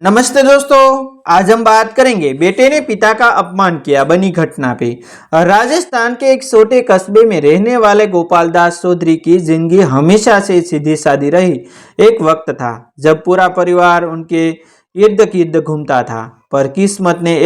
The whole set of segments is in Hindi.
नमस्ते दोस्तों। आज हम बात करेंगे बेटे ने पिता का अपमान किया बनी घटना पे। राजस्थान के एक छोटे कस्बे में रहने वाले गोपाल दास चौधरी की जिंदगी हमेशा से सीधी सादी रही। एक वक्त था जब पूरा परिवार उनके इर्द गिर्द घूमता था, पर किस्मत ने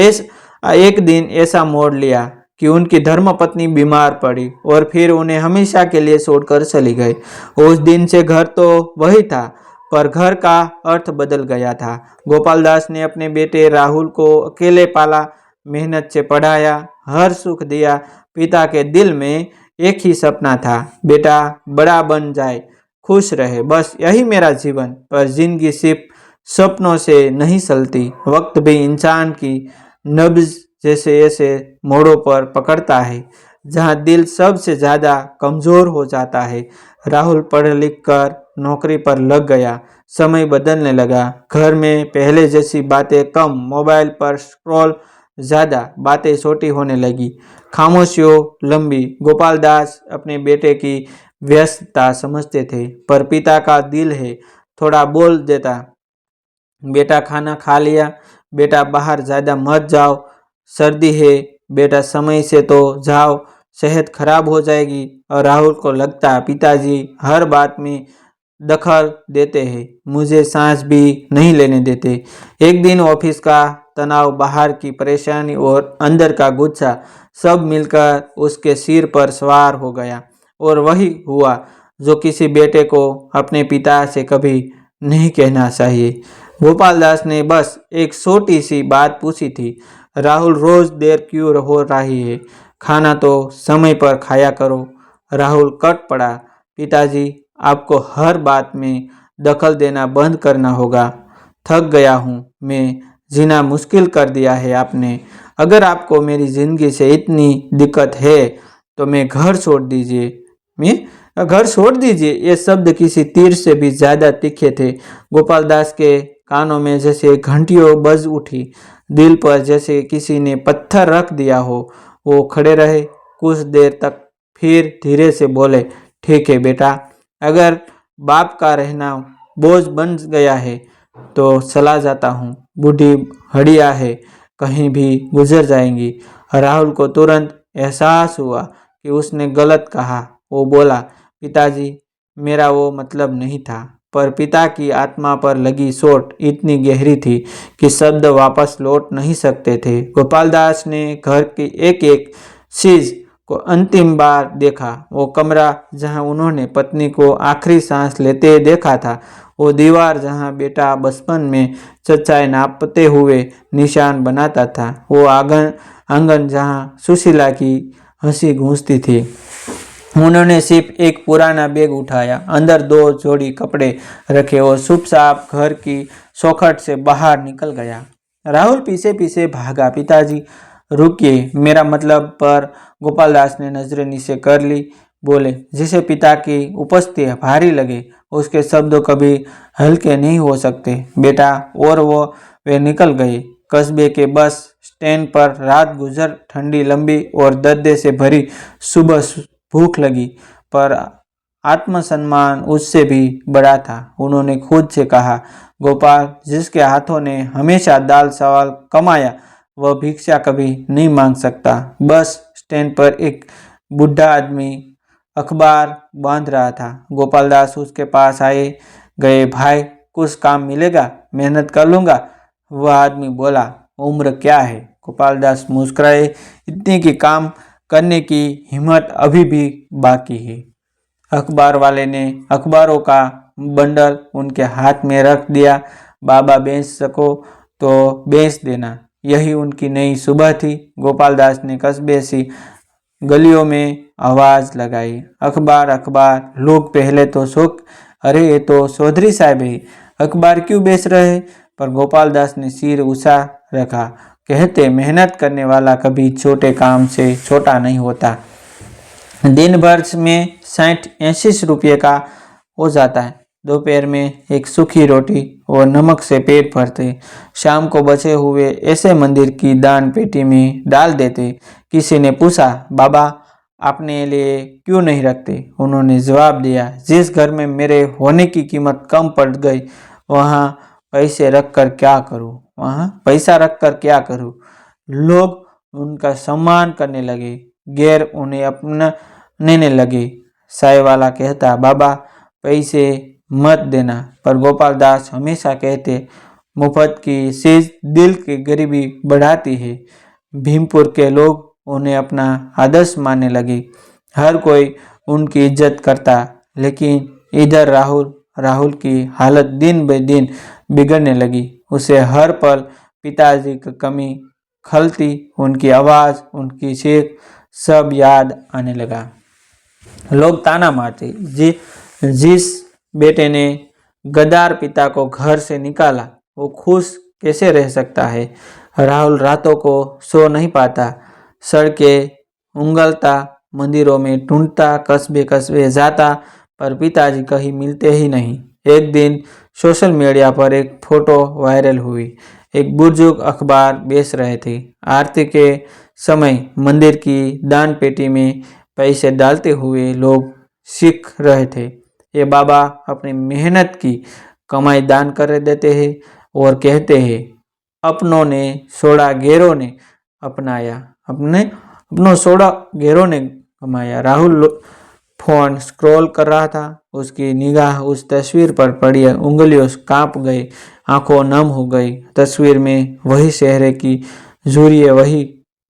एक दिन ऐसा मोड़ लिया कि उनकी धर्मपत्नी बीमार पड़ी और फिर उन्हें हमेशा के लिए छोड़कर चली गई। उस दिन से घर तो वही था, पर घर का अर्थ बदल गया था। गोपाल दास ने अपने बेटे राहुल को अकेले पाला, मेहनत से पढ़ाया, हर सुख दिया। पिता के दिल में एक ही सपना था, बेटा बड़ा बन जाए, खुश रहे, बस यही मेरा जीवन। पर जिंदगी सिर्फ सपनों से नहीं चलती, वक्त भी इंसान की नब्ज जैसे ऐसे मोड़ों पर पकड़ता है जहाँ दिल सबसे ज़्यादा कमज़ोर हो जाता है। राहुल पढ़ लिख कर नौकरी पर लग गया, समय बदलने लगा। घर में पहले जैसी बातें कम, मोबाइल पर स्क्रॉल ज़्यादा, बातें छोटी होने लगी, खामोशियों लंबी। गोपाल दास अपने बेटे की व्यस्तता समझते थे, पर पिता का दिल है, थोड़ा बोल देता, बेटा खाना खा लिया, बेटा बाहर ज़्यादा मत जाओ, सर्दी है, बेटा समय से तो जाओ, सेहत खराब हो जाएगी। और राहुल को लगता पिताजी हर बात में दखल देते हैं, मुझे सांस भी नहीं लेने देते। एक दिन ऑफिस का तनाव, बाहर की परेशानी और अंदर का गुस्सा सब मिलकर उसके सिर पर सवार हो गया। और वही हुआ जो किसी बेटे को अपने पिता से कभी नहीं कहना चाहिए। गोपाल दास ने बस एक छोटी सी बात पूछी थी, राहुल रोज देर क्यों हो रही है, खाना तो समय पर खाया करो। राहुल कट पड़ा, पिताजी आपको हर बात में दखल देना बंद करना होगा, थक गया हूँ मैं, जीना मुश्किल कर दिया है आपने। अगर आपको मेरी ज़िंदगी से इतनी दिक्कत है तो मैं घर छोड़ दीजिए, मैं घर छोड़ दीजिए। ये शब्द किसी तीर से भी ज़्यादा तीखे थे। गोपाल दास के कानों में जैसे घंटियों बज उठी, दिल पर जैसे किसी ने पत्थर रख दिया हो। वो खड़े रहे कुछ देर तक, फिर धीरे से बोले, ठीक है बेटा, अगर बाप का रहना बोझ बन गया है तो चला जाता हूँ, बूढ़ी हड़िया है, कहीं भी गुजर जाएंगी। राहुल को तुरंत एहसास हुआ कि उसने गलत कहा। वो बोला, पिताजी मेरा वो मतलब नहीं था। पर पिता की आत्मा पर लगी चोट इतनी गहरी थी कि शब्द वापस लौट नहीं सकते थे। गोपाल दास ने घर की एक एक चीज को अंतिम बार देखा। वो कमरा जहां उन्होंने पत्नी को आखिरी सांस लेते देखा था, वो दीवार जहां बेटा बचपन में चचाई नापते हुए निशान बनाता था, वो आंगन जहां सुशीला की हंसी गूंजती थी। उन्होंने सिर्फ एक पुराना बैग उठाया, अंदर दो जोड़ी कपड़े रखे और चुपचाप घर की चौखट से बाहर निकल गया। राहुल पीछे पीछे भागा, पिताजी रुकिए, मेरा मतलब। पर गोपाल दास ने नजरें नीचे कर ली, बोले, जिसे पिता की उपस्थिति भारी लगे उसके शब्द कभी हल्के नहीं हो सकते बेटा। और वे निकल गए। कस्बे के बस स्टैंड पर रात गुजर, ठंडी लंबी और दर्द से भरी। सुबह भूख लगी, पर आत्मसम्मान उससे भी बड़ा था। उन्होंने खुद से कहा, गोपाल जिसके हाथों ने हमेशा दाल चावल कमाया वह भिक्षा कभी नहीं मांग सकता। बस स्टैंड पर एक बूढ़ा आदमी अखबार बांध रहा था। गोपाल दास उसके पास आए गए, भाई कुछ काम मिलेगा, मेहनत कर लूँगा। वह आदमी बोला, उम्र क्या है? गोपाल दास मुस्कुराए, इतनी की काम करने की हिम्मत अभी भी बाकी है। अखबार वाले ने अखबारों का बंडल उनके हाथ में रख दिया, बाबा बेच सको तो बेच देना, यही उनकी नई सुबह थी। गोपाल दास ने कस्बे सी गलियों में आवाज लगाई, अखबार अखबार। लोग पहले तो शौक, अरे ये तो चौधरी साहब है, अखबार क्यों बेच रहे? पर गोपाल दास ने सिर ऊंचा रखा, कहते मेहनत करने वाला कभी छोटे काम से छोटा नहीं होता। दिन भर में 60-80 रुपये का हो जाता है। दोपहर में एक सूखी रोटी और नमक से पेट भरते, शाम को बचे हुए ऐसे मंदिर की दान पेटी में डाल देते। किसी ने पूछा, बाबा अपने लिए क्यों नहीं रखते? उन्होंने जवाब दिया, जिस घर में मेरे होने की कीमत कम पड़ गई वहाँ पैसे रख कर क्या करूँ, वहाँ पैसा रख कर क्या करूँ। लोग उनका सम्मान करने लगे, गैर उन्हें अपनाने लगे। चाय वाला कहता, बाबा पैसे मत देना, पर गोपाल दास हमेशा कहते, मुफ्त की चीज दिल की गरीबी बढ़ाती है। भीमपुर के लोग उन्हें अपना आदर्श मानने लगे, हर कोई उनकी इज्जत करता। लेकिन इधर राहुल की हालत दिन ब दिन बिगड़ने लगी। उसे हर पल पिताजी की कमी खलती, उनकी आवाज़, उनकी चीख सब याद आने लगा। लोग ताना मारते, जिस बेटे ने गद्दार पिता को घर से निकाला वो खुश कैसे रह सकता है। राहुल रातों को सो नहीं पाता, सड़कें उंगलता, मंदिरों में ढूंढता, कस्बे कस्बे जाता, पर पिताजी कहीं मिलते ही नहीं। एक दिन सोशल मीडिया पर एक फोटो वायरल हुई। एक बुजुर्ग अखबार बेच रहे थे। आरती के समय मंदिर की दान पेटी में पैसे डालते हुए लोग सीख रहे थे, ये बाबा अपनी मेहनत की कमाई दान कर देते हैं और कहते हैं, अपनों ने सोड़ा गैरों ने अपनाया, अपनों सोड़ा गैरों ने कमाया। राहुल फोन स्क्रॉल कर रहा था, उसकी निगाह उस तस्वीर पर पड़ी, उंगलियों कांप गई, आंखों नम हो गई। तस्वीर में वही चेहरे की झुर्रियां, वही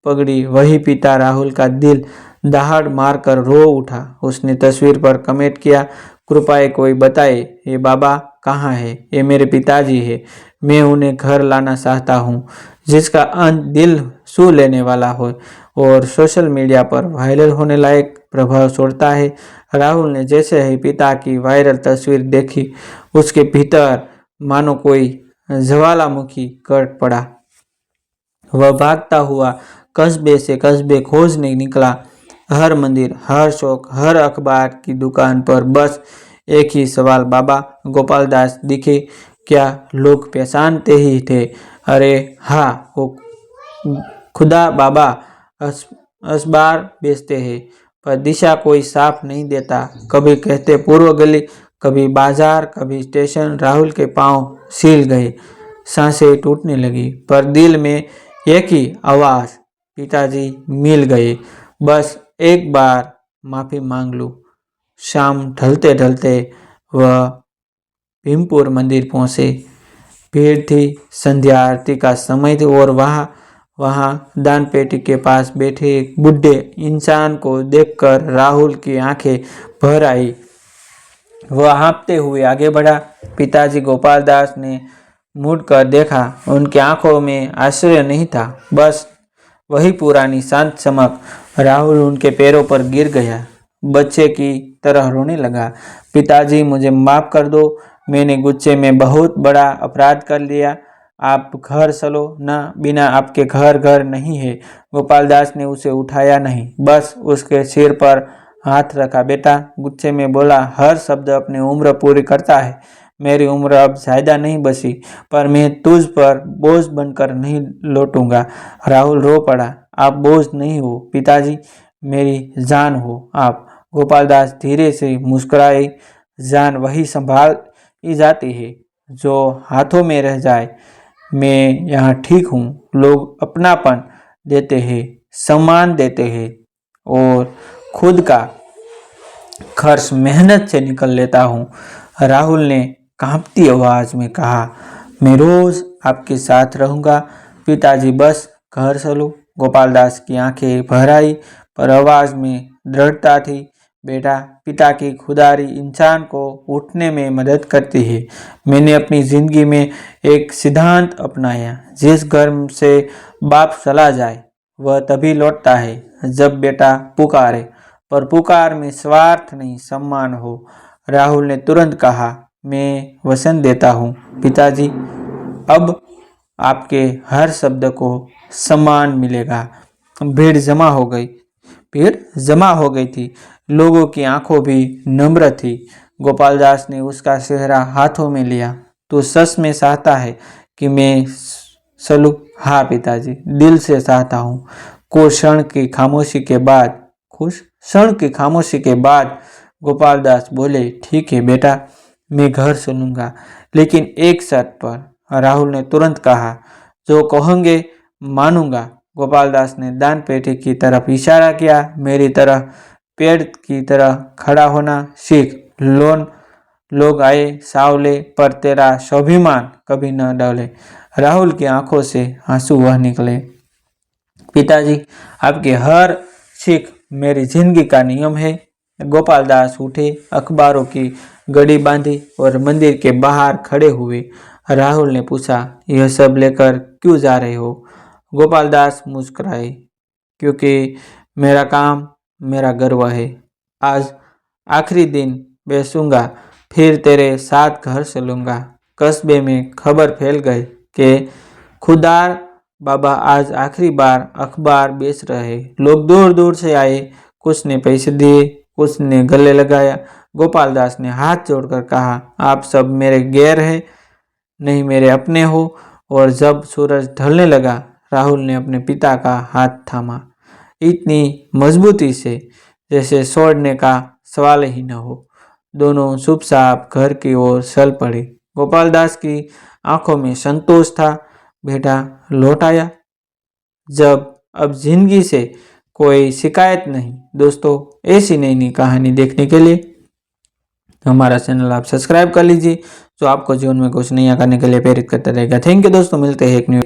पगड़ी, वही पिता। राहुल का दिल दहाड़ मारकर रो उठा। उसने तस्वीर पर कमेंट किया, कृपया कोई बताए ये बाबा कहाँ है, ये मेरे पिताजी है, मैं उन्हें घर लाना चाहता हूँ। जिसका अंत दिल छू लेने वाला हो और सोशल मीडिया पर वायरल होने लायक प्रभाव छोड़ता है। राहुल ने जैसे ही पिता की वायरल तस्वीर देखी, उसके भीतर मानो कोई ज्वालामुखी कट पड़ा। वह भागता हुआ कस्बे से कस्बे खोजने निकला, हर मंदिर, हर चौक, हर अखबार की दुकान पर बस एक ही सवाल, बाबा गोपाल दास दिखे क्या? लोग पहचानते ही थे, अरे हाँ, वो खुदा बाबा अखबार बेचते हैं, पर दिशा कोई साफ नहीं देता। कभी कहते पूर्व गली, कभी बाजार, कभी स्टेशन। राहुल के पांव सिल गए, सांसें टूटने लगी, पर दिल में एक ही आवाज़, पिताजी मिल गए, बस एक बार माफ़ी मांग लूँ। शाम ढलते ढलते वह भीमपुर मंदिर पहुँचे। भीड़ थी, संध्या आरती का समय थी और वहाँ दान पेटी के पास बैठे एक बूढ़े इंसान को देखकर राहुल की आंखें भर आई। वह हाँफते हुए आगे बढ़ा। पिताजी गोपाल दास ने मुड़कर देखा, उनकी आंखों में आश्चर्य नहीं था, बस वही पुरानी शांत चमक। राहुल उनके पैरों पर गिर गया, बच्चे की तरह रोने लगा। पिताजी मुझे माफ़ कर दो, मैंने गुस्से में बहुत बड़ा अपराध कर लिया। आप घर चलो ना, बिना आपके घर नहीं है। गोपाल दास ने उसे उठाया नहीं, बस उसके सिर पर हाथ रखा। बेटा गुस्से में बोला, हर शब्द अपनी उम्र पूरी करता है। मेरी उम्र अब ज़्यादा नहीं बची, पर मैं तुझ पर बोझ बनकर नहीं लौटूंगा। राहुल रो पड़ा, आप बोझ नहीं हो पिताजी, मेरी जान हो आप। गोपाल दास धीरे से मुस्कुराए, जान वही संभाल ही जाती है जो हाथों में रह जाए। मैं यहाँ ठीक हूँ। लोग अपनापन देते हैं, सम्मान देते हैं और खुद का खर्च मेहनत से निकल लेता हूँ। राहुल ने कांपती आवाज में कहा, मैं रोज आपके साथ रहूँगा पिताजी, बस घर चलो। गोपाल दास की आंखें भर आई, पर आवाज में दृढ़ता थी। बेटा, पिता की खुदारी इंसान को उठने में मदद करती है। मैंने अपनी जिंदगी में एक सिद्धांत अपनाया, जिस घर से बाप चला जाए वह तभी लौटता है जब बेटा पुकारे, पर पुकार में स्वार्थ नहीं, सम्मान हो। राहुल ने तुरंत कहा, मैं वचन देता हूँ पिताजी, अब आपके हर शब्द को सम्मान मिलेगा। भीड़ जमा हो गई थी, लोगों की आंखों भी नम्र थी। गोपाल दास ने उसका चेहरा हाथों में लिया, तो सच में चाहता है कि मैं चलूं? हाँ पिताजी, दिल से चाहता हूँ। कुछ क्षण की खामोशी के बाद गोपाल दास बोले, ठीक है बेटा, मैं घर चलूंगा, लेकिन एक शर्त पर। राहुल ने तुरंत कहा, जो कहोगे मानूंगा। गोपालदास ने दान पेटी की तरफ इशारा किया। मेरी तरह पेड़ की तरह खड़ा होना सीख। लोग आए सावले, पर तेरा स्वाभिमान कभी न डले। राहुल की आंखों से आंसू बह निकले। पिताजी, आपकी हर सीख मेरी जिंदगी का नियम है। गोपालदास उठे, अखबारों की गड़ी बांधी और मंदिर के बाहर खड़े हुए। राहुल ने पूछा, यह सब लेकर क्यों जा रहे हो? गोपालदास मुस्कुराए, क्योंकि मेरा काम मेरा गर्व है। आज आखिरी दिन बेसूंगा, फिर तेरे साथ घर चलूंगा। कस्बे में खबर फैल गई कि खुदार बाबा आज आखिरी बार अखबार बेच रहे। लोग दूर दूर से आए, कुछ ने पैसे दिए, कुछ ने गले लगाया। गोपालदास ने हाथ जोड़कर कहा, आप सब मेरे गैर हैं, नहीं मेरे अपने हो। और जब सूरज ढलने लगा, राहुल ने अपने पिता का हाथ थामा, इतनी मजबूती से जैसे छोड़ने का सवाल ही न हो। दोनों चुपचाप घर की ओर चल पड़े। गोपालदास की आंखों में संतोष था। बेटा लौट आया। जब अब जिंदगी से कोई शिकायत नहीं। दोस्तों, ऐसी नई नई कहानी देखने के लिए हमारा चैनल आप सब्सक्राइब कर लीजिए, जो आपको जीवन में कुछ नया करने के लिए प्रेरित करता रहेगा। थैंक यू दोस्तों, मिलते हैं एक न्यू